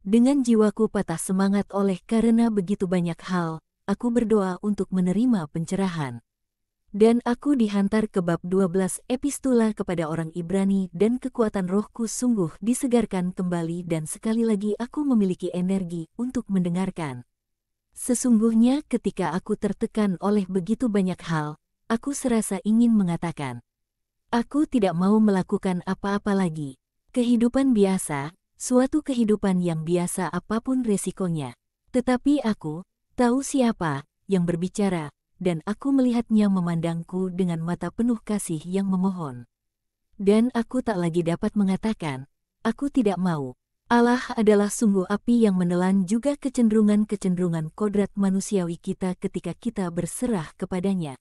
Dengan jiwaku patah semangat oleh karena begitu banyak hal, aku berdoa untuk menerima pencerahan. Dan aku dihantar ke bab 12 epistula kepada orang Ibrani dan kekuatan rohku sungguh disegarkan kembali dan sekali lagi aku memiliki energi untuk mendengarkan. Sesungguhnya ketika aku tertekan oleh begitu banyak hal, aku serasa ingin mengatakan, aku tidak mau melakukan apa-apa lagi. Kehidupan biasa, suatu kehidupan yang biasa apapun resikonya. Tetapi aku tahu siapa yang berbicara, dan aku melihatnya memandangku dengan mata penuh kasih yang memohon. Dan aku tak lagi dapat mengatakan, aku tidak mau. Allah adalah sungguh api yang menelan juga kecenderungan-kecenderungan kodrat manusiawi kita ketika kita berserah kepadanya.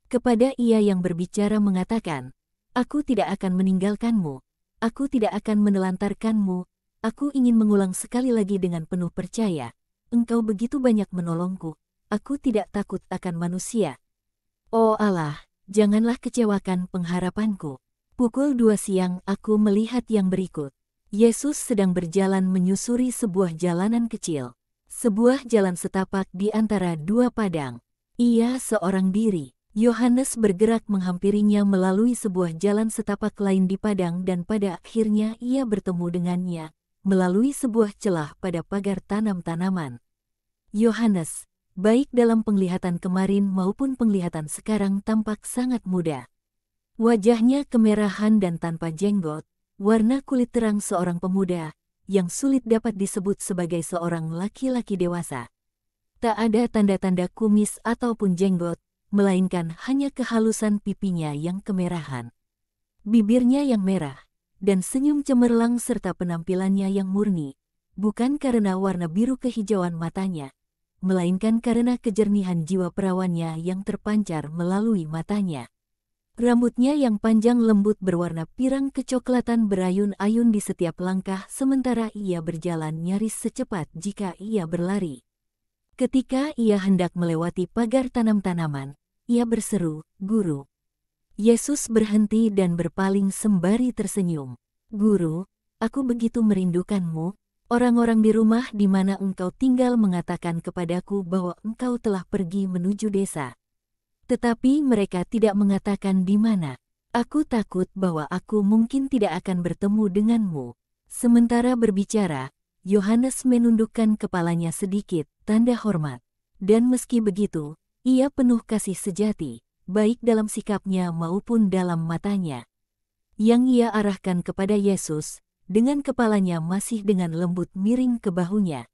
Kepada Ia yang berbicara mengatakan, aku tidak akan meninggalkanmu, aku tidak akan menelantarkanmu, aku ingin mengulang sekali lagi dengan penuh percaya, Engkau begitu banyak menolongku, aku tidak takut akan manusia. Oh Allah, janganlah kecewakan pengharapanku. Pukul 2 siang aku melihat yang berikut. Yesus sedang berjalan menyusuri sebuah jalanan kecil. Sebuah jalan setapak di antara dua padang. Ia seorang diri. Yohanes bergerak menghampirinya melalui sebuah jalan setapak lain di padang dan pada akhirnya ia bertemu dengannya melalui sebuah celah pada pagar tanam-tanaman. Yohanes, baik dalam penglihatan kemarin maupun penglihatan sekarang tampak sangat muda. Wajahnya kemerahan dan tanpa jenggot, warna kulit terang seorang pemuda, yang sulit dapat disebut sebagai seorang laki-laki dewasa. Tak ada tanda-tanda kumis ataupun jenggot, melainkan hanya kehalusan pipinya yang kemerahan. Bibirnya yang merah, dan senyum cemerlang serta penampilannya yang murni, bukan karena warna biru kehijauan matanya, melainkan karena kejernihan jiwa perawannya yang terpancar melalui matanya. Rambutnya yang panjang lembut berwarna pirang kecoklatan berayun-ayun di setiap langkah sementara ia berjalan nyaris secepat jika ia berlari. Ketika ia hendak melewati pagar tanam-tanaman, ia berseru, "Guru." Yesus berhenti dan berpaling sembari tersenyum. "Guru, aku begitu merindukanmu. Orang-orang di rumah di mana engkau tinggal mengatakan kepadaku bahwa engkau telah pergi menuju desa. Tetapi mereka tidak mengatakan di mana. Aku takut bahwa aku mungkin tidak akan bertemu denganmu." Sementara berbicara, Yohanes menundukkan kepalanya sedikit, tanda hormat. Dan meski begitu, ia penuh kasih sejati, baik dalam sikapnya maupun dalam matanya. Yang ia arahkan kepada Yesus, dengan kepalanya masih dengan lembut miring ke bahunya.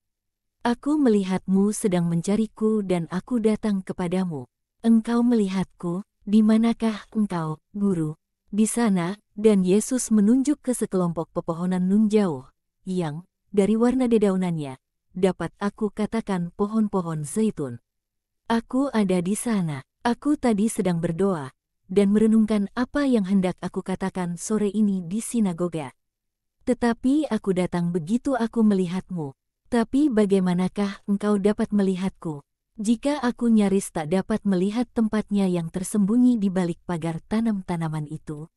"Aku melihatmu sedang mencariku dan aku datang kepadamu. Engkau melihatku, di manakah engkau, Guru?" "Di sana," dan Yesus menunjuk ke sekelompok pepohonan nun jauh, yang, dari warna dedaunannya, dapat aku katakan pohon-pohon zaitun. "Aku ada di sana. Aku tadi sedang berdoa, dan merenungkan apa yang hendak aku katakan sore ini di sinagoga. Tetapi aku datang begitu aku melihatmu. Tapi bagaimanakah engkau dapat melihatku? Jika aku nyaris tak dapat melihat tempatnya yang tersembunyi di balik pagar tanam-tanaman itu.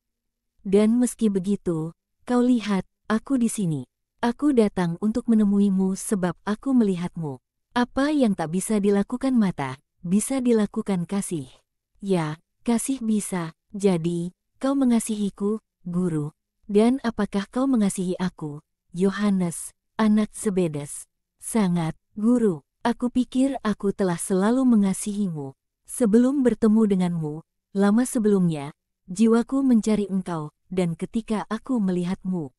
Dan meski begitu, kau lihat, aku di sini. Aku datang untuk menemuimu sebab aku melihatmu. Apa yang tak bisa dilakukan mata, bisa dilakukan kasih. Ya, kasih bisa. Jadi, kau mengasihiku, Guru. Dan apakah kau mengasihi aku, Yohanes, anak Zebedes?" "Sangat, Guru. Aku pikir aku telah selalu mengasihimu. Sebelum bertemu denganmu, lama sebelumnya, jiwaku mencari engkau, dan ketika aku melihatmu,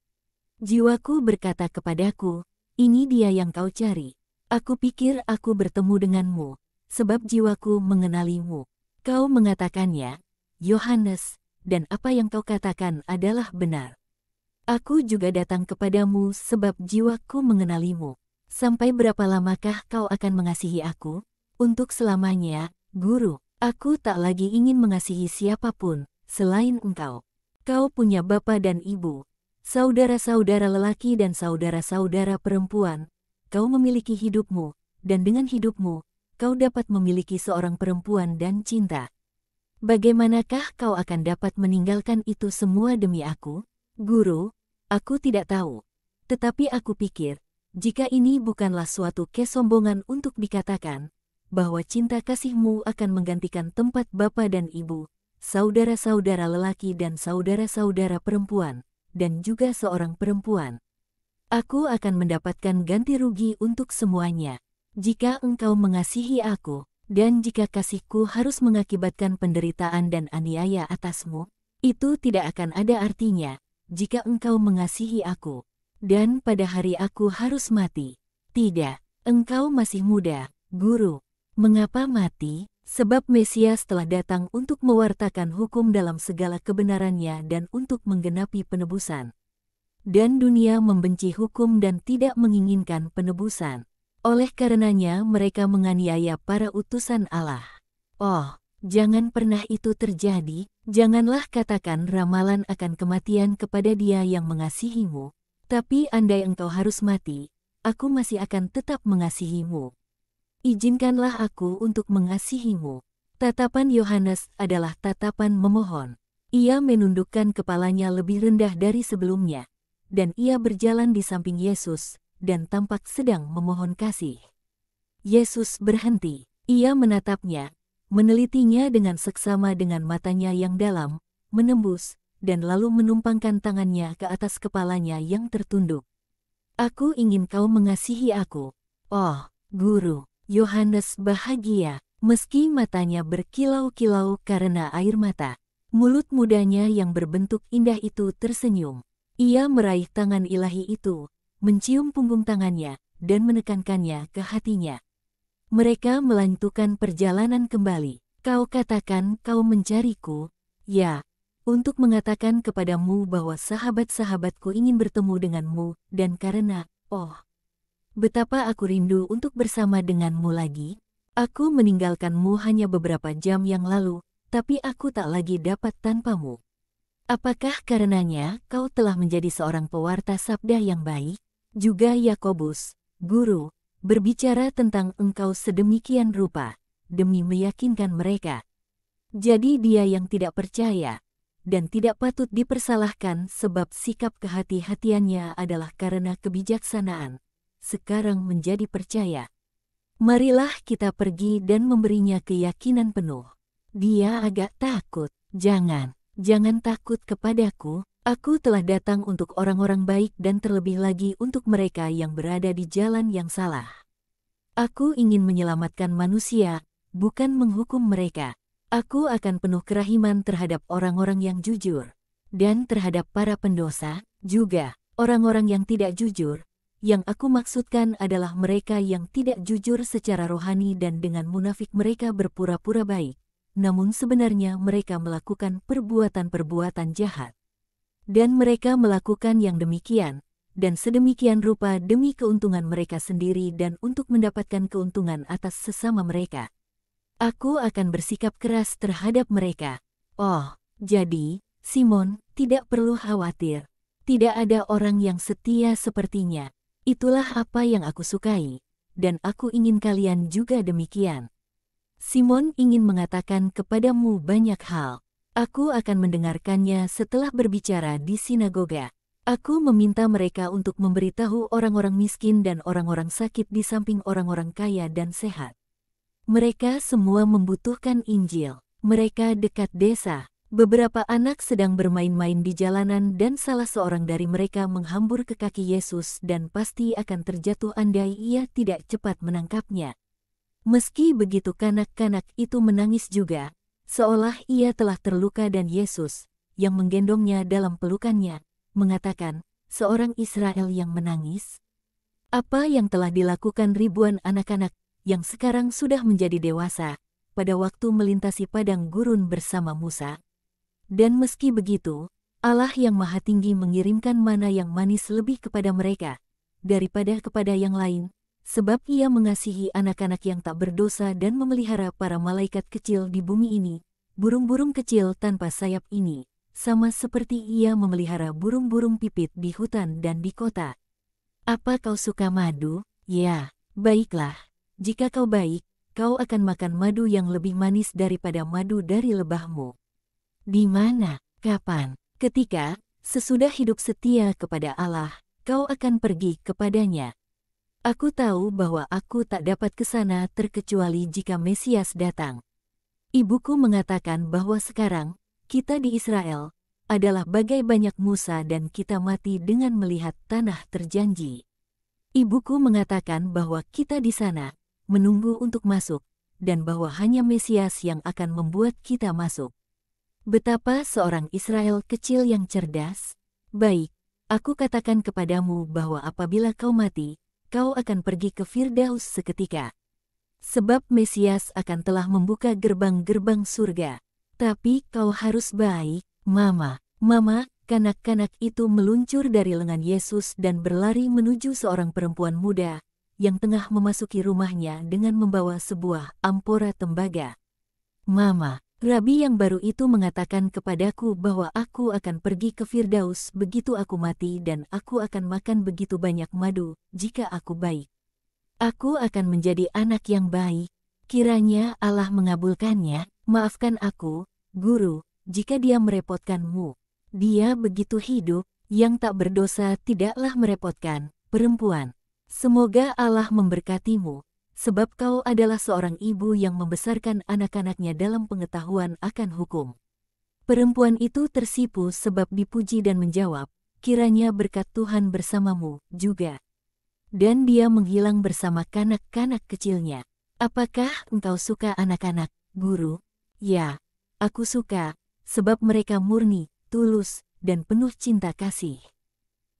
jiwaku berkata kepadaku, ini dia yang kau cari. Aku pikir aku bertemu denganmu, sebab jiwaku mengenalimu." "Kau mengatakannya, Yohanes, dan apa yang kau katakan adalah benar. Aku juga datang kepadamu sebab jiwaku mengenalimu. Sampai berapa lamakah kau akan mengasihi aku? Untuk selamanya, Guru. Aku tak lagi ingin mengasihi siapapun selain engkau. Kau punya bapa dan ibu, saudara-saudara lelaki dan saudara-saudara perempuan. Kau memiliki hidupmu, dan dengan hidupmu, kau dapat memiliki seorang perempuan dan cinta. Bagaimanakah kau akan dapat meninggalkan itu semua demi aku? Guru, aku tidak tahu. Tetapi aku pikir, jika ini bukanlah suatu kesombongan untuk dikatakan, bahwa cinta kasihmu akan menggantikan tempat bapa dan ibu, saudara-saudara lelaki dan saudara-saudara perempuan, dan juga seorang perempuan. Aku akan mendapatkan ganti rugi untuk semuanya. Jika engkau mengasihi aku, dan jika kasihku harus mengakibatkan penderitaan dan aniaya atasmu, itu tidak akan ada artinya, jika engkau mengasihi aku. Dan pada hari aku harus mati. Tidak, engkau masih muda, Guru. Mengapa mati? Sebab Mesias telah datang untuk mewartakan hukum dalam segala kebenarannya dan untuk menggenapi penebusan. Dan dunia membenci hukum dan tidak menginginkan penebusan. Oleh karenanya mereka menganiaya para utusan Allah. Oh, jangan pernah itu terjadi, janganlah katakan ramalan akan kematian kepada dia yang mengasihimu. Tapi andai engkau harus mati, aku masih akan tetap mengasihimu. Izinkanlah aku untuk mengasihimu. Tatapan Yohanes adalah tatapan memohon. Ia menundukkan kepalanya lebih rendah dari sebelumnya, dan ia berjalan di samping Yesus, dan tampak sedang memohon kasih. Yesus berhenti. Ia menatapnya, menelitinya dengan seksama dengan matanya yang dalam, menembus, dan lalu menumpangkan tangannya ke atas kepalanya yang tertunduk. Aku ingin kau mengasihi aku. Oh, Guru. Yohanes bahagia, meski matanya berkilau-kilau karena air mata. Mulut mudanya yang berbentuk indah itu tersenyum. Ia meraih tangan ilahi itu, mencium punggung tangannya, dan menekankannya ke hatinya. Mereka melanjutkan perjalanan kembali. Kau katakan kau mencariku, ya, untuk mengatakan kepadamu bahwa sahabat-sahabatku ingin bertemu denganmu, dan karena, oh, betapa aku rindu untuk bersama denganmu lagi. Aku meninggalkanmu hanya beberapa jam yang lalu, tapi aku tak lagi dapat tanpamu. Apakah karenanya kau telah menjadi seorang pewarta sabda yang baik? Juga Yakobus, Guru, berbicara tentang engkau sedemikian rupa, demi meyakinkan mereka. Jadi dia yang tidak percaya, dan tidak patut dipersalahkan sebab sikap kehati-hatiannya adalah karena kebijaksanaan, sekarang menjadi percaya. Marilah kita pergi dan memberinya keyakinan penuh. Dia agak takut. Jangan takut kepadaku. Aku telah datang untuk orang-orang baik dan terlebih lagi untuk mereka yang berada di jalan yang salah. Aku ingin menyelamatkan manusia, bukan menghukum mereka. Aku akan penuh kerahiman terhadap orang-orang yang jujur, dan terhadap para pendosa, juga orang-orang yang tidak jujur. Yang aku maksudkan adalah mereka yang tidak jujur secara rohani dan dengan munafik mereka berpura-pura baik, namun sebenarnya mereka melakukan perbuatan-perbuatan jahat. Dan mereka melakukan yang demikian, dan sedemikian rupa demi keuntungan mereka sendiri dan untuk mendapatkan keuntungan atas sesama mereka. Aku akan bersikap keras terhadap mereka. Oh, jadi, Simon, tidak perlu khawatir. Tidak ada orang yang setia sepertinya. Itulah apa yang aku sukai, dan aku ingin kalian juga demikian. Simon ingin mengatakan kepadamu banyak hal. Aku akan mendengarkannya setelah berbicara di sinagoga. Aku meminta mereka untuk memberitahu orang-orang miskin dan orang-orang sakit di samping orang-orang kaya dan sehat. Mereka semua membutuhkan Injil. Mereka dekat desa. Beberapa anak sedang bermain-main di jalanan dan salah seorang dari mereka menghambur ke kaki Yesus dan pasti akan terjatuh andai ia tidak cepat menangkapnya. Meski begitu kanak-kanak itu menangis juga, seolah ia telah terluka dan Yesus, yang menggendongnya dalam pelukannya, mengatakan, seorang Israel yang menangis? Apa yang telah dilakukan ribuan anak-anak yang sekarang sudah menjadi dewasa, pada waktu melintasi padang gurun bersama Musa? Dan meski begitu, Allah yang Maha Tinggi mengirimkan mana yang manis lebih kepada mereka, daripada kepada yang lain, sebab ia mengasihi anak-anak yang tak berdosa dan memelihara para malaikat kecil di bumi ini, burung-burung kecil tanpa sayap ini, sama seperti ia memelihara burung-burung pipit di hutan dan di kota. Apa kau suka madu? Ya, baiklah. Jika kau baik, kau akan makan madu yang lebih manis daripada madu dari lebahmu. Di mana, kapan, ketika, sesudah hidup setia kepada Allah, kau akan pergi kepadanya. Aku tahu bahwa aku tak dapat ke sana terkecuali jika Mesias datang. Ibuku mengatakan bahwa sekarang, kita di Israel, adalah bagai banyak Musa dan kita mati dengan melihat tanah terjanji. Ibuku mengatakan bahwa kita di sana, menunggu untuk masuk, dan bahwa hanya Mesias yang akan membuat kita masuk. Betapa seorang Israel kecil yang cerdas. Baik, aku katakan kepadamu bahwa apabila kau mati, kau akan pergi ke Firdaus seketika. Sebab Mesias akan telah membuka gerbang-gerbang surga. Tapi kau harus baik, Mama. Mama, kanak-kanak itu meluncur dari lengan Yesus dan berlari menuju seorang perempuan muda yang tengah memasuki rumahnya dengan membawa sebuah ampora tembaga. Mama, Rabi yang baru itu mengatakan kepadaku bahwa aku akan pergi ke Firdaus begitu aku mati dan aku akan makan begitu banyak madu jika aku baik. Aku akan menjadi anak yang baik. Kiranya Allah mengabulkannya. Maafkan aku, Guru, jika dia merepotkanmu. Dia begitu hidup, yang tak berdosa tidaklah merepotkan, perempuan. Semoga Allah memberkatimu. Sebab kau adalah seorang ibu yang membesarkan anak-anaknya dalam pengetahuan akan hukum. Perempuan itu tersipu sebab dipuji dan menjawab, kiranya berkat Tuhan bersamamu juga. Dan dia menghilang bersama kanak-kanak kecilnya. Apakah engkau suka anak-anak, Guru? Ya, aku suka, sebab mereka murni, tulus, dan penuh cinta kasih.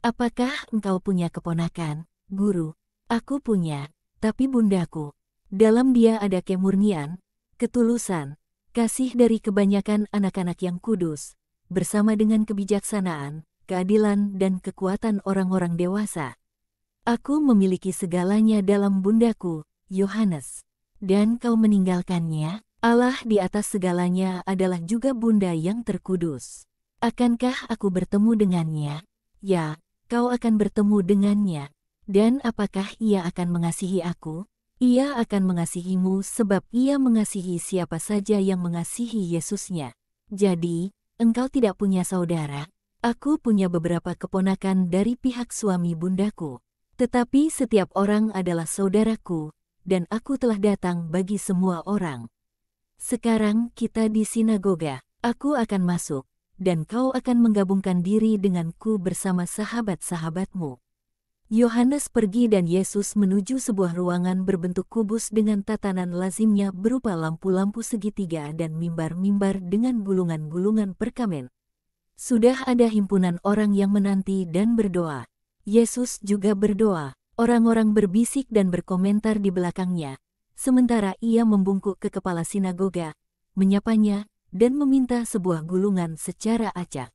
Apakah engkau punya keponakan, Guru? Aku punya. Tapi bundaku, dalam dia ada kemurnian, ketulusan, kasih dari kebanyakan anak-anak yang kudus, bersama dengan kebijaksanaan, keadilan dan kekuatan orang-orang dewasa. Aku memiliki segalanya dalam bundaku, Yohanes. Dan kau meninggalkannya, Allah di atas segalanya adalah juga bunda yang terkudus. Akankah aku bertemu dengannya? Ya, kau akan bertemu dengannya. Dan apakah ia akan mengasihi aku? Ia akan mengasihimu sebab ia mengasihi siapa saja yang mengasihi Yesusnya. Jadi, engkau tidak punya saudara? Aku punya beberapa keponakan dari pihak suami bundaku. Tetapi setiap orang adalah saudaraku, dan aku telah datang bagi semua orang. Sekarang kita di sinagoga, aku akan masuk, dan kau akan menggabungkan diri denganku bersama sahabat-sahabatmu. Yohanes pergi dan Yesus menuju sebuah ruangan berbentuk kubus dengan tatanan lazimnya berupa lampu-lampu segitiga dan mimbar-mimbar dengan gulungan-gulungan perkamen. Sudah ada himpunan orang yang menanti dan berdoa. Yesus juga berdoa. Orang-orang berbisik dan berkomentar di belakangnya, sementara ia membungkuk ke kepala sinagoga, menyapanya, dan meminta sebuah gulungan secara acak.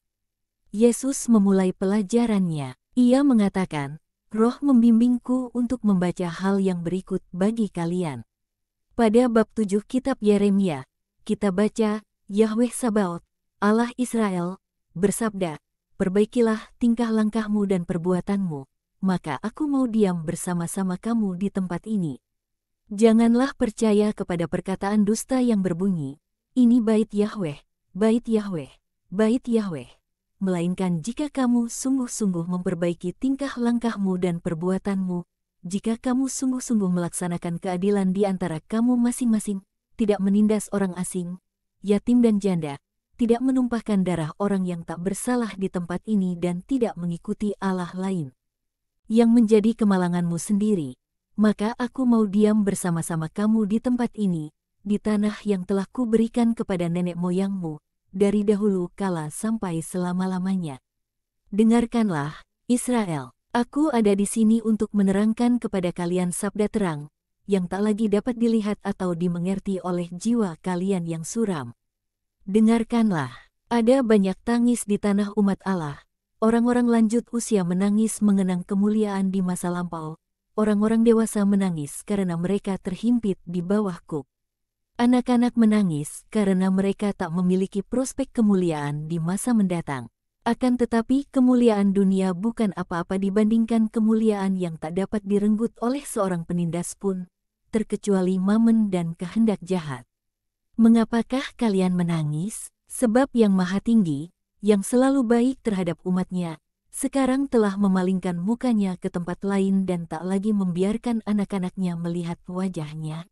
Yesus memulai pelajarannya. Ia mengatakan, Roh membimbingku untuk membaca hal yang berikut bagi kalian. Pada bab 7 kitab Yeremia, kita baca, Yahweh Sabaoth, Allah Israel, bersabda, perbaikilah tingkah langkahmu dan perbuatanmu, maka aku mau diam bersama-sama kamu di tempat ini. Janganlah percaya kepada perkataan dusta yang berbunyi, ini bait Yahweh, bait Yahweh, bait Yahweh. Melainkan jika kamu sungguh-sungguh memperbaiki tingkah langkahmu dan perbuatanmu, jika kamu sungguh-sungguh melaksanakan keadilan di antara kamu masing-masing, tidak menindas orang asing, yatim dan janda, tidak menumpahkan darah orang yang tak bersalah di tempat ini dan tidak mengikuti Allah lain yang menjadi kemalanganmu sendiri, maka aku mau diam bersama-sama kamu di tempat ini, di tanah yang telah kuberikan kepada nenek moyangmu, dari dahulu kala sampai selama-lamanya. Dengarkanlah, Israel, aku ada di sini untuk menerangkan kepada kalian sabda terang, yang tak lagi dapat dilihat atau dimengerti oleh jiwa kalian yang suram. Dengarkanlah, ada banyak tangis di tanah umat Allah. Orang-orang lanjut usia menangis mengenang kemuliaan di masa lampau. Orang-orang dewasa menangis karena mereka terhimpit di bawah kuk. Anak-anak menangis karena mereka tak memiliki prospek kemuliaan di masa mendatang. Akan tetapi kemuliaan dunia bukan apa-apa dibandingkan kemuliaan yang tak dapat direnggut oleh seorang penindas pun, terkecuali mammon dan kehendak jahat. Mengapakah kalian menangis? Sebab yang Maha Tinggi, yang selalu baik terhadap umatnya, sekarang telah memalingkan mukanya ke tempat lain dan tak lagi membiarkan anak-anaknya melihat wajahnya.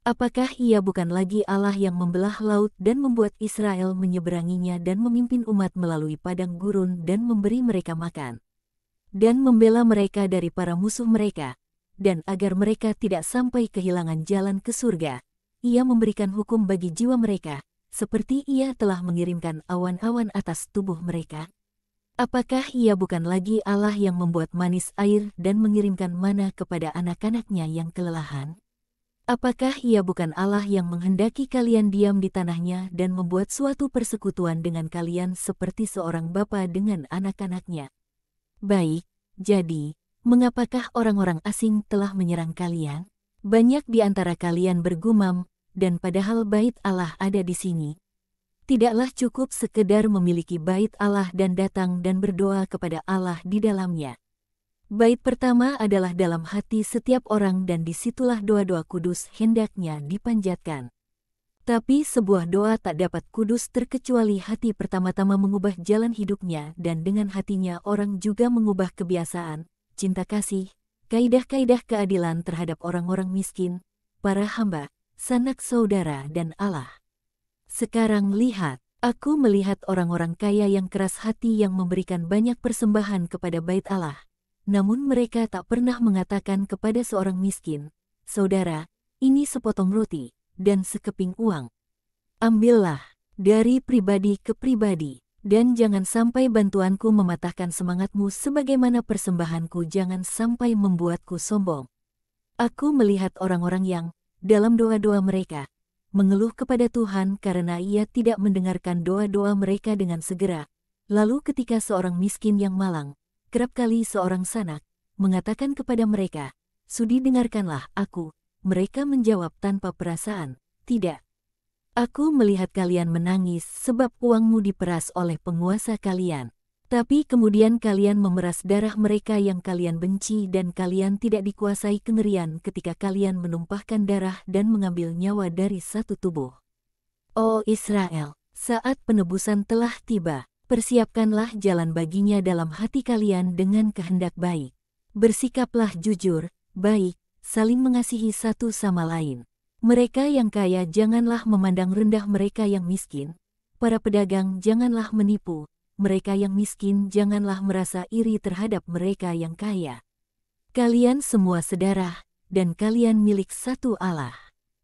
Apakah ia bukan lagi Allah yang membelah laut dan membuat Israel menyeberanginya dan memimpin umat melalui padang gurun dan memberi mereka makan? Dan membela mereka dari para musuh mereka, dan agar mereka tidak sampai kehilangan jalan ke surga, ia memberikan hukum bagi jiwa mereka, seperti ia telah mengirimkan awan-awan atas tubuh mereka. Apakah ia bukan lagi Allah yang membuat manis air dan mengirimkan mana kepada anak-anaknya yang kelelahan? Apakah ia bukan Allah yang menghendaki kalian diam di tanahnya dan membuat suatu persekutuan dengan kalian seperti seorang bapa dengan anak-anaknya? Baik, jadi, mengapakah orang-orang asing telah menyerang kalian? Banyak di antara kalian bergumam, dan padahal bait Allah ada di sini. Tidaklah cukup sekedar memiliki bait Allah dan datang dan berdoa kepada Allah di dalamnya. Bait pertama adalah dalam hati setiap orang dan disitulah doa-doa kudus hendaknya dipanjatkan. Tapi sebuah doa tak dapat kudus terkecuali hati pertama-tama mengubah jalan hidupnya dan dengan hatinya orang juga mengubah kebiasaan, cinta kasih, kaidah-kaidah keadilan terhadap orang-orang miskin, para hamba, sanak saudara dan Allah. Sekarang lihat, aku melihat orang-orang kaya yang keras hati yang memberikan banyak persembahan kepada bait Allah, namun mereka tak pernah mengatakan kepada seorang miskin, "Saudara, ini sepotong roti dan sekeping uang. Ambillah dari pribadi ke pribadi, dan jangan sampai bantuanku mematahkan semangatmu sebagaimana persembahanku jangan sampai membuatku sombong." Aku melihat orang-orang yang, dalam doa-doa mereka, mengeluh kepada Tuhan karena Ia tidak mendengarkan doa-doa mereka dengan segera. Lalu ketika seorang miskin yang malang, kerap kali seorang sanak, mengatakan kepada mereka, "Sudi dengarkanlah aku," mereka menjawab tanpa perasaan, "Tidak. Aku melihat kalian menangis sebab uangmu diperas oleh penguasa kalian. Tapi kemudian kalian memeras darah mereka yang kalian benci dan kalian tidak dikuasai kengerian ketika kalian menumpahkan darah dan mengambil nyawa dari satu tubuh. Oh Israel, saat penebusan telah tiba, persiapkanlah jalan baginya dalam hati kalian dengan kehendak baik. Bersikaplah jujur, baik, saling mengasihi satu sama lain. Mereka yang kaya janganlah memandang rendah mereka yang miskin. Para pedagang janganlah menipu. Mereka yang miskin janganlah merasa iri terhadap mereka yang kaya. Kalian semua saudara, dan kalian milik satu Allah.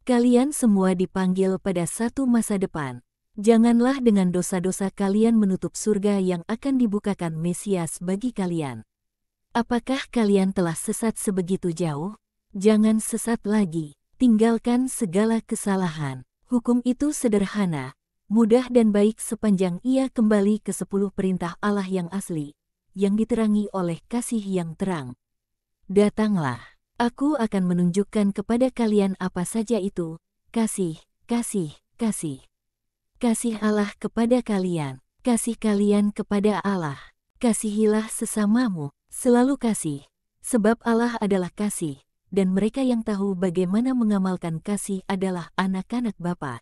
Kalian semua dipanggil pada satu masa depan. Janganlah dengan dosa-dosa kalian menutup surga yang akan dibukakan Mesias bagi kalian. Apakah kalian telah sesat sebegitu jauh? Jangan sesat lagi. Tinggalkan segala kesalahan. Hukum itu sederhana, mudah dan baik sepanjang ia kembali ke 10 perintah Allah yang asli, yang diterangi oleh kasih yang terang. Datanglah, aku akan menunjukkan kepada kalian apa saja itu, kasih, kasih, kasih. Kasih Allah kepada kalian, kasih kalian kepada Allah. Kasihilah sesamamu, selalu kasih, sebab Allah adalah kasih, dan mereka yang tahu bagaimana mengamalkan kasih adalah anak-anak Bapa.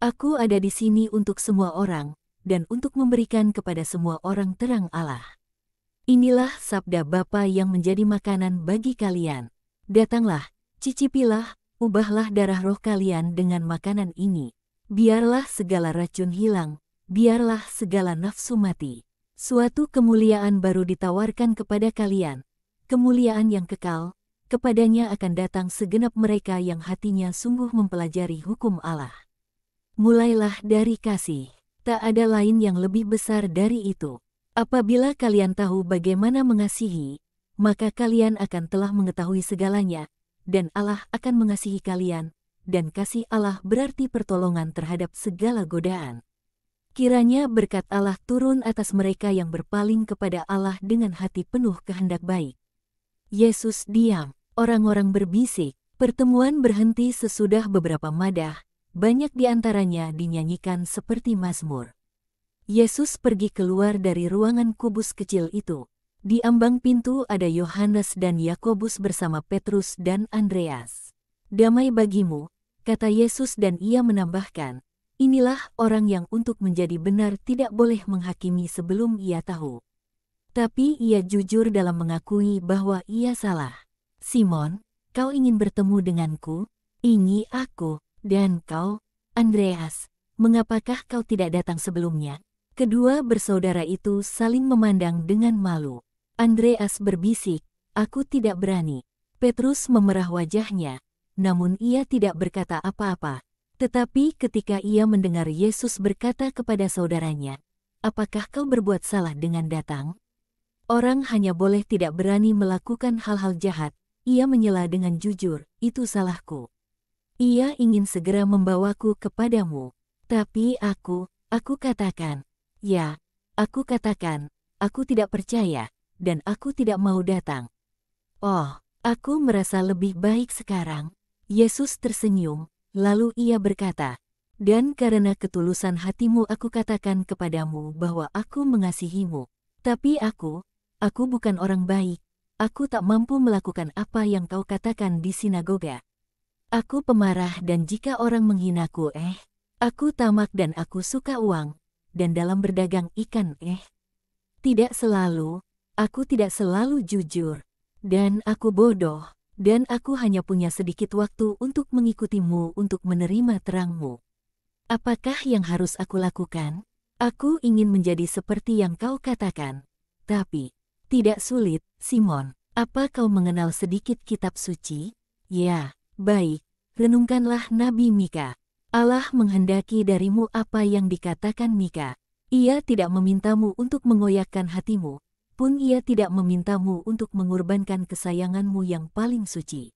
Aku ada di sini untuk semua orang, dan untuk memberikan kepada semua orang terang Allah. Inilah sabda Bapa yang menjadi makanan bagi kalian. Datanglah, cicipilah, ubahlah darah roh kalian dengan makanan ini. Biarlah segala racun hilang, biarlah segala nafsu mati. Suatu kemuliaan baru ditawarkan kepada kalian, kemuliaan yang kekal. Kepadanya akan datang segenap mereka yang hatinya sungguh mempelajari hukum Allah. Mulailah dari kasih, tak ada lain yang lebih besar dari itu. Apabila kalian tahu bagaimana mengasihi, maka kalian akan telah mengetahui segalanya, dan Allah akan mengasihi kalian, dan kasih Allah berarti pertolongan terhadap segala godaan. Kiranya berkat Allah turun atas mereka yang berpaling kepada Allah dengan hati penuh kehendak baik. Yesus diam. Orang-orang berbisik, pertemuan berhenti sesudah beberapa madah, banyak di antaranya dinyanyikan seperti mazmur. Yesus pergi keluar dari ruangan kubus kecil itu. Di ambang pintu ada Yohanes dan Yakobus bersama Petrus dan Andreas. "Damai bagimu," kata Yesus dan ia menambahkan, "Inilah orang yang untuk menjadi benar tidak boleh menghakimi sebelum ia tahu. Tapi ia jujur dalam mengakui bahwa ia salah. Simon, kau ingin bertemu denganku? Ini aku. Dan kau, Andreas, mengapakah kau tidak datang sebelumnya? Kedua bersaudara itu saling memandang dengan malu. Andreas berbisik, aku tidak berani. Petrus memerah wajahnya, namun ia tidak berkata apa-apa. Tetapi ketika ia mendengar Yesus berkata kepada saudaranya, apakah kau berbuat salah dengan datang? Orang hanya boleh tidak berani melakukan hal-hal jahat. Ia menyela dengan jujur, itu salahku. Ia ingin segera membawaku kepadamu. Tapi aku katakan, ya, aku katakan, aku tidak percaya, dan aku tidak mau datang. Oh, aku merasa lebih baik sekarang. Yesus tersenyum, lalu ia berkata, dan karena ketulusan hatimu aku katakan kepadamu bahwa aku mengasihimu. Tapi aku bukan orang baik. Aku tak mampu melakukan apa yang kau katakan di sinagoga. Aku pemarah dan jika orang menghinaku aku tamak dan aku suka uang, dan dalam berdagang ikan tidak selalu, aku tidak selalu jujur, dan aku bodoh, dan aku hanya punya sedikit waktu untuk mengikutimu untuk menerima terangmu. Apakah yang harus aku lakukan? Aku ingin menjadi seperti yang kau katakan. Tapi, tidak sulit, Simon. Apa kau mengenal sedikit kitab suci? Ya. Baik, renungkanlah Nabi Mika. Allah menghendaki darimu apa yang dikatakan Mika. Ia tidak memintamu untuk mengoyakkan hatimu, pun ia tidak memintamu untuk mengorbankan kesayanganmu yang paling suci.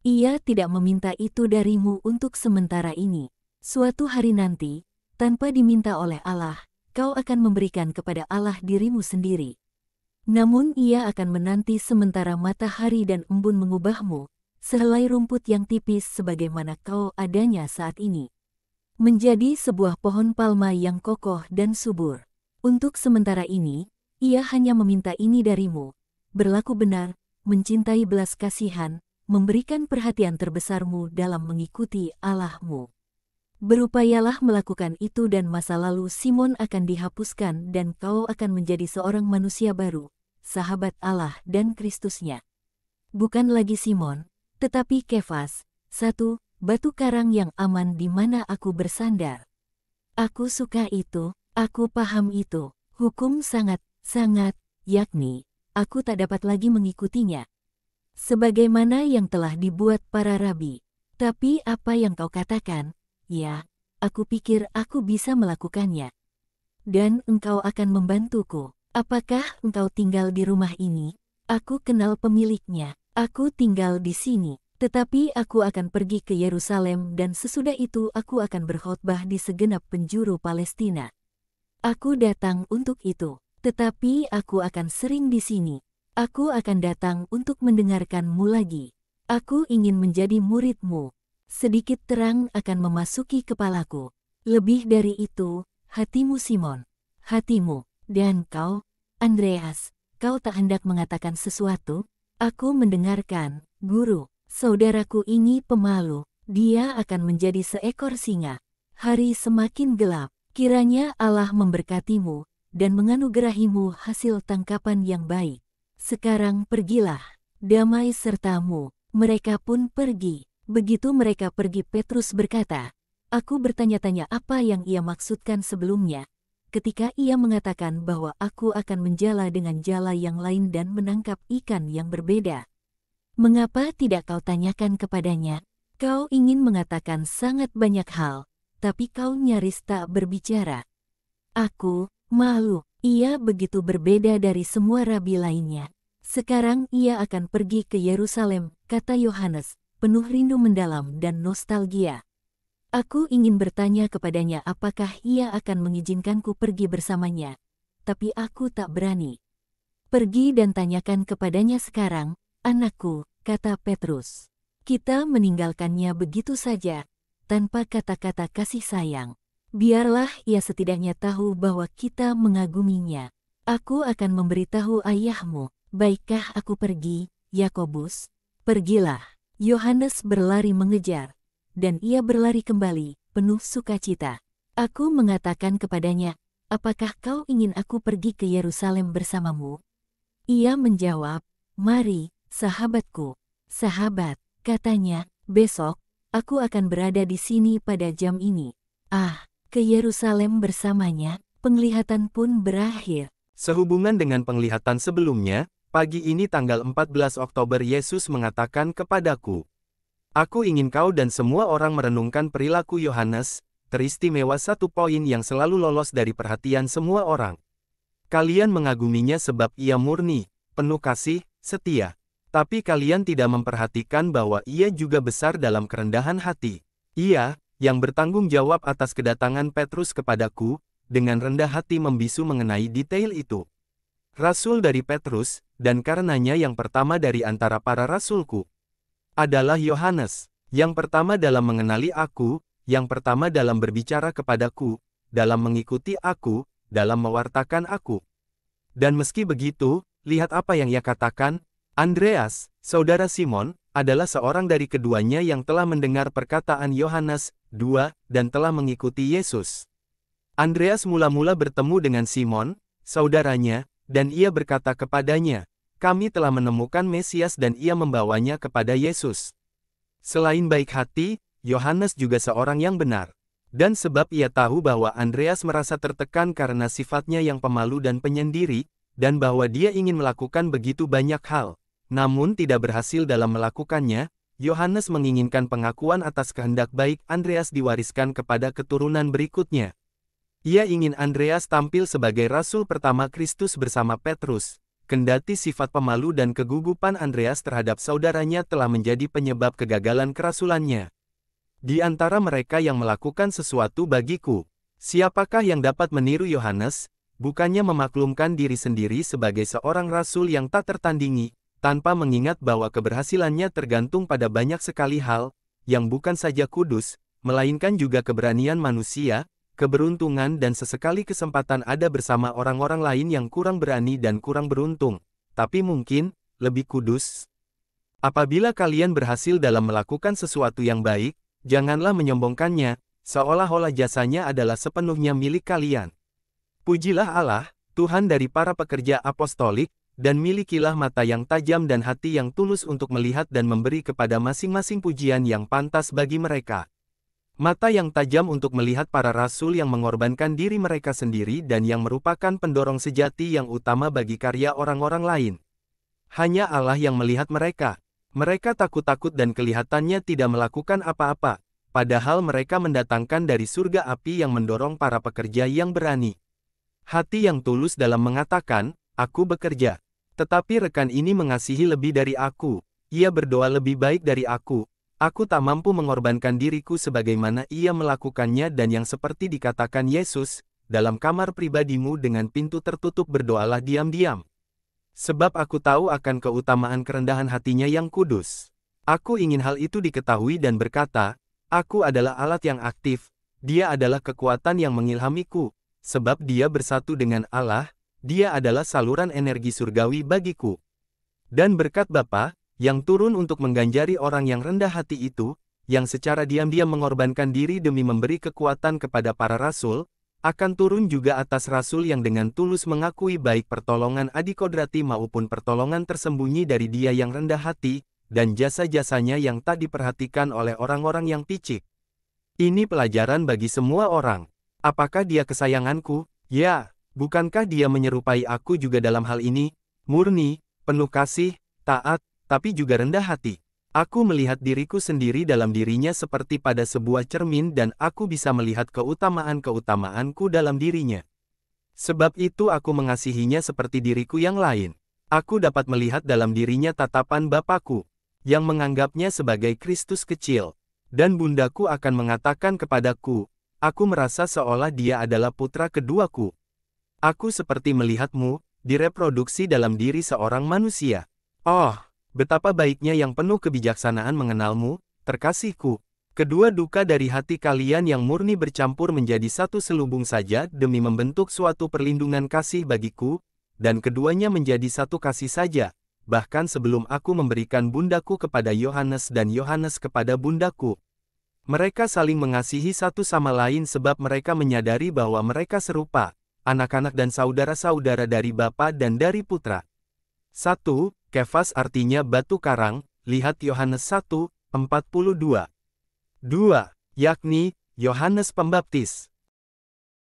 Ia tidak meminta itu darimu untuk sementara ini. Suatu hari nanti, tanpa diminta oleh Allah, kau akan memberikan kepada Allah dirimu sendiri. Namun ia akan menanti sementara matahari dan embun mengubahmu, sehelai rumput yang tipis sebagaimana kau adanya saat ini, menjadi sebuah pohon palma yang kokoh dan subur. Untuk sementara ini, ia hanya meminta ini darimu, berlaku benar, mencintai belas kasihan, memberikan perhatian terbesarmu dalam mengikuti Allahmu. Berupayalah melakukan itu dan masa lalu Simon akan dihapuskan dan kau akan menjadi seorang manusia baru, sahabat Allah dan Kristusnya. Bukan lagi Simon, tetapi Kefas, satu batu karang yang aman di mana aku bersandar. Aku suka itu, aku paham itu, hukum sangat, yakni, aku tak dapat lagi mengikutinya. Sebagaimana yang telah dibuat para rabi. Tapi apa yang kau katakan, ya, aku pikir aku bisa melakukannya. Dan engkau akan membantuku. Apakah engkau tinggal di rumah ini? Aku kenal pemiliknya. Aku tinggal di sini, tetapi aku akan pergi ke Yerusalem dan sesudah itu aku akan berkhotbah di segenap penjuru Palestina. Aku datang untuk itu, tetapi aku akan sering di sini. Aku akan datang untuk mendengarkanmu lagi. Aku ingin menjadi muridmu. Sedikit terang akan memasuki kepalaku. Lebih dari itu, hatimu Simon, hatimu, dan kau, Andreas, kau tak hendak mengatakan sesuatu? Aku mendengarkan, Guru, saudaraku ini pemalu, dia akan menjadi seekor singa. Hari semakin gelap, kiranya Allah memberkatimu, dan menganugerahimu hasil tangkapan yang baik. Sekarang pergilah, damai sertamu. Mereka pun pergi. Begitu mereka pergi Petrus berkata, aku bertanya-tanya apa yang ia maksudkan sebelumnya, ketika ia mengatakan bahwa aku akan menjala dengan jala yang lain dan menangkap ikan yang berbeda. Mengapa tidak kau tanyakan kepadanya? Kau ingin mengatakan sangat banyak hal, tapi kau nyaris tak berbicara. Aku malu, ia begitu berbeda dari semua rabi lainnya. Sekarang ia akan pergi ke Yerusalem, kata Yohanes, penuh rindu mendalam dan nostalgia. Aku ingin bertanya kepadanya apakah ia akan mengizinkanku pergi bersamanya, tapi aku tak berani. Pergi dan tanyakan kepadanya sekarang, anakku, kata Petrus. Kita meninggalkannya begitu saja, tanpa kata-kata kasih sayang. Biarlah ia setidaknya tahu bahwa kita mengaguminya. Aku akan memberitahu ayahmu, baikkah aku pergi, Yakobus? Pergilah. Yohanes berlari mengejar, dan ia berlari kembali, penuh sukacita. Aku mengatakan kepadanya, apakah kau ingin aku pergi ke Yerusalem bersamamu? Ia menjawab, "Mari, sahabatku." "Sahabat," katanya, "besok, aku akan berada di sini pada jam ini." Ke Yerusalem bersamanya, penglihatan pun berakhir. Sehubungan dengan penglihatan sebelumnya, pagi ini tanggal 14 Oktober Yesus mengatakan kepadaku, "Aku ingin kau dan semua orang merenungkan perilaku Yohanes, teristimewa satu poin yang selalu lolos dari perhatian semua orang. Kalian mengaguminya sebab ia murni, penuh kasih, setia. Tapi kalian tidak memperhatikan bahwa ia juga besar dalam kerendahan hati. Ia, yang bertanggung jawab atas kedatangan Petrus kepadaku, dengan rendah hati membisu mengenai detail itu. Rasul dari Petrus, dan karenanya yang pertama dari antara para rasulku, adalah Yohanes, yang pertama dalam mengenali aku, yang pertama dalam berbicara kepadaku, dalam mengikuti aku, dalam mewartakan aku. Dan meski begitu, lihat apa yang ia katakan, Andreas, saudara Simon, adalah seorang dari keduanya yang telah mendengar perkataan Yohanes, 2, dan telah mengikuti Yesus. Andreas mula-mula bertemu dengan Simon, saudaranya, dan ia berkata kepadanya, kami telah menemukan Mesias dan ia membawanya kepada Yesus. Selain baik hati, Yohanes juga seorang yang benar. Dan sebab ia tahu bahwa Andreas merasa tertekan karena sifatnya yang pemalu dan penyendiri, dan bahwa dia ingin melakukan begitu banyak hal, namun tidak berhasil dalam melakukannya, Yohanes menginginkan pengakuan atas kehendak baik Andreas diwariskan kepada keturunan berikutnya. Ia ingin Andreas tampil sebagai rasul pertama Kristus bersama Petrus, kendati sifat pemalu dan kegugupan Andreas terhadap saudaranya telah menjadi penyebab kegagalan kerasulannya. Di antara mereka yang melakukan sesuatu bagiku, siapakah yang dapat meniru Yohanes, bukannya memaklumkan diri sendiri sebagai seorang rasul yang tak tertandingi, tanpa mengingat bahwa keberhasilannya tergantung pada banyak sekali hal, yang bukan saja kudus, melainkan juga keberanian manusia, keberuntungan dan sesekali kesempatan ada bersama orang-orang lain yang kurang berani dan kurang beruntung, tapi mungkin, lebih kudus. Apabila kalian berhasil dalam melakukan sesuatu yang baik, janganlah menyombongkannya, seolah-olah jasanya adalah sepenuhnya milik kalian. Pujilah Allah, Tuhan dari para pekerja apostolik, dan milikilah mata yang tajam dan hati yang tulus untuk melihat dan memberi kepada masing-masing pujian yang pantas bagi mereka. Mata yang tajam untuk melihat para rasul yang mengorbankan diri mereka sendiri dan yang merupakan pendorong sejati yang utama bagi karya orang-orang lain. Hanya Allah yang melihat mereka. Mereka takut-takut dan kelihatannya tidak melakukan apa-apa, padahal mereka mendatangkan dari surga api yang mendorong para pekerja yang berani. Hati yang tulus dalam mengatakan, aku bekerja. Tetapi rekan ini mengasihi lebih dari aku, ia berdoa lebih baik dari aku tak mampu mengorbankan diriku sebagaimana ia melakukannya dan yang seperti dikatakan Yesus, dalam kamar pribadimu dengan pintu tertutup berdoalah diam-diam. Sebab aku tahu akan keutamaan kerendahan hatinya yang kudus. Aku ingin hal itu diketahui dan berkata, aku adalah alat yang aktif, dia adalah kekuatan yang mengilhamiku, sebab dia bersatu dengan Allah, dia adalah saluran energi surgawi bagiku. Dan berkat Bapa, yang turun untuk mengganjari orang yang rendah hati itu, yang secara diam-diam mengorbankan diri demi memberi kekuatan kepada para rasul, akan turun juga atas rasul yang dengan tulus mengakui baik pertolongan adikodrati maupun pertolongan tersembunyi dari dia yang rendah hati, dan jasa-jasanya yang tak diperhatikan oleh orang-orang yang picik. Ini pelajaran bagi semua orang. Apakah dia kesayanganku? Ya. Bukankah dia menyerupai aku juga dalam hal ini, murni, penuh kasih, taat, tapi juga rendah hati. Aku melihat diriku sendiri dalam dirinya seperti pada sebuah cermin dan aku bisa melihat keutamaan-keutamaanku dalam dirinya. Sebab itu aku mengasihinya seperti diriku yang lain. Aku dapat melihat dalam dirinya tatapan Bapakku, yang menganggapnya sebagai Kristus kecil. Dan bundaku akan mengatakan kepadaku, aku merasa seolah dia adalah putra keduaku. Aku seperti melihatmu, direproduksi dalam diri seorang manusia. Oh, betapa baiknya yang penuh kebijaksanaan mengenalmu, terkasihku. Kedua duka dari hati kalian yang murni bercampur menjadi satu selubung saja demi membentuk suatu perlindungan kasih bagiku, dan keduanya menjadi satu kasih saja, bahkan sebelum aku memberikan bundaku kepada Yohanes dan Yohanes kepada bundaku. Mereka saling mengasihi satu sama lain sebab mereka menyadari bahwa mereka serupa, anak-anak dan saudara-saudara dari Bapa dan dari Putra. 1. Kefas artinya batu karang, lihat Yohanes 1, 42. 2. Yakni, Yohanes Pembaptis.